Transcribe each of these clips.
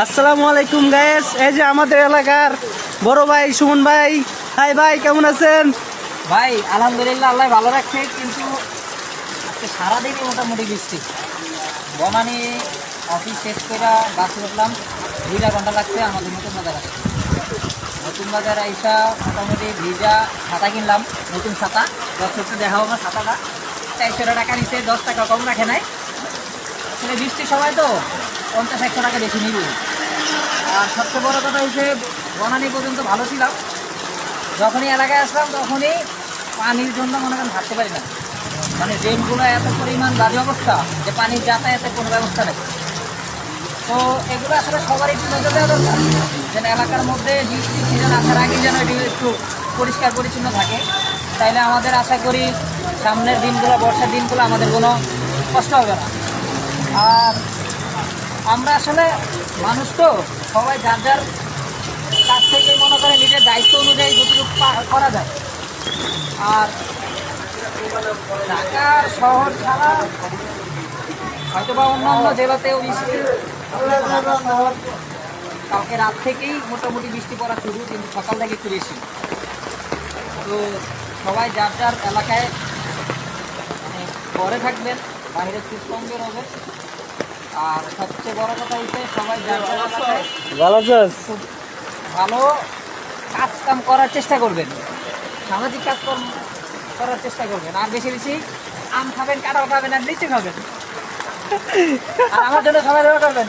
আসসালামু আলাইকুম গাইস, এই যে আমাদের এলাকার বড় ভাই সুমন ভাই। হাই ভাই, কেমন আছেন? ভাই আলহামদুলিল্লাহ, আল্লাহ ভালো রাখছে। কিন্তু আজকে সারাদিনই মোটামুটি বৃষ্টি। বনানি অফিস শেষ করে বাসে উঠলাম, 2 ঘন্টা লাগছে আমাদের নতুন বাজার আসতে। নতুন বাজার আইসা মোটামুটি ভিজা ছাতা কিনলাম, নতুন ছাতা। দর্শককে দেখাবো আমার ছাতাটা 400 টাকা নিচ্ছে, 10 টাকা কম রাখে নাই। আসলে বৃষ্টির সময় তো 50-100 টাকা বেশি নিব। আর সবচেয়ে বড় কথা হচ্ছে বনানি পর্যন্ত ভালো ছিলাম, যখনই এলাকায় আসলাম তখনই পানির জন্য মনে করেন থাকতে পারি না। মানে ড্রেনগুলো এত পরিমাণ বাজে অবস্থা যে পানির যাতায়াতের কোনো ব্যবস্থা নেই। তো এগুলো আসলে সবার একটু নজর দেওয়া দরকার, যেন এলাকার মধ্যে বৃষ্টি সিজন আসার আগে যেন এটি একটু পরিষ্কার পরিচ্ছন্ন থাকে। তাইলে আমাদের আশা করি সামনের দিনগুলো, বর্ষার দিনগুলো আমাদের কোনো কষ্ট হবে না। আর আমরা আসলে মানুষ তো সবাই যার যার কাছ থেকে মনে করে নিজের দায়িত্ব অনুযায়ী যতটুকু করা যায়। আর ঢাকার শহর ছাড়া হয়তো বা অন্যান্য জেলাতেও বৃষ্টি, শহর কালকে রাত থেকেই মোটামুটি বৃষ্টি পড়া শুরু, কিন্তু সকাল থেকে একটু বেশি। তো সবাই যার যার এলাকায় মানে ঘরে থাকবেন, বাইরে খুব কম বের হবে। আর সবচেয়ে বড় কথা হচ্ছে সবাই যার যার এলাকায় খুব ভালো কাজ কাম করার চেষ্টা করবেন, সামাজিক কাজকর্ম করার চেষ্টা করবেন। আর বেশি বেশি আম খাবেন, কাঁঠাল খাবেন, আর লিচু খাবেন। আর আমার জন্য সবাই দোয়া করবেন।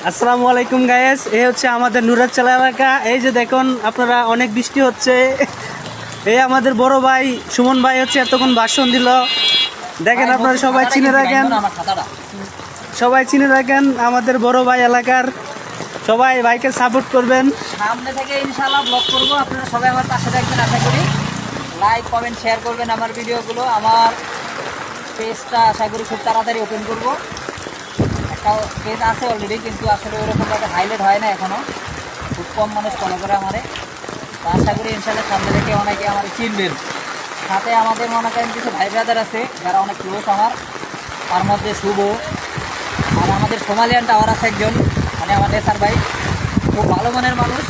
আসসালামু আলাইকুম গাইস, এই হচ্ছে আমাদের নুরাচালা এলাকা। এই যে দেখুন আপনারা, অনেক বৃষ্টি হচ্ছে। এই আমাদের বড় ভাই সুমন ভাই হচ্ছে এতক্ষণ ভাষণ দিল। দেখেন আপনারা সবাই চিনে রাখেন, সবাই চিনে রাখেন আমাদের বড় ভাই এলাকার। সবাই ভাইকে সাপোর্ট করবেন। সামনে থেকে ইনশাআল্লাহ ব্লগ করবো, আপনারা সবাই আমার পাশে থাকবেন। আশা করি লাইক কমেন্ট শেয়ার করবেন আমার ভিডিওগুলো। আমার পেজটা আশা করি খুব তাড়াতাড়ি ওপেন করব। একটা পেজ আছে অলরেডি, কিন্তু আসলে ওরকমভাবে হাইলাইট হয় না এখনও, খুব কম মানুষ ফলো করে আমারে। তো আশা করি ইনশাআল্লাহ সামনে থেকে অনেকে আমার চিনবেন। সাথে আমাদের মনে করেন কিছু ভাই ব্রাদার আছে যারা অনেক ক্লোজ আমার, তার মধ্যে শুভ। আর আমাদের সোমালিয়ান টাওয়ার আছে একজন, মানে আমার নেসার ভাই, খুব ভালো মনের মানুষ।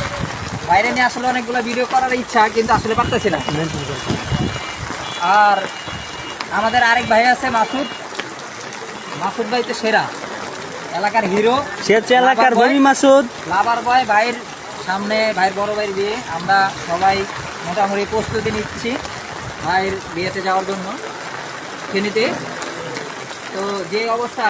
বাইরে নিয়ে আসলে অনেকগুলো ভিডিও করার ইচ্ছা, কিন্তু আসলে পারতেছি না। আর আমাদের আরেক ভাই আছে মাসুদ। মাসুদ ভাই তো সেরা, এলাকার হিরো। সে হচ্ছে এলাকার বমি মাসুদ, লাভার বয়। ভাইয়ের সামনে ভাইয়ের বড় ভাইয়ের বিয়ে, আমরা সবাই মোটামুটি প্রস্তুতি নিচ্ছি ভাইয়ের বিয়েতে যাওয়ার জন্য ফেনীতে। তো যে অবস্থা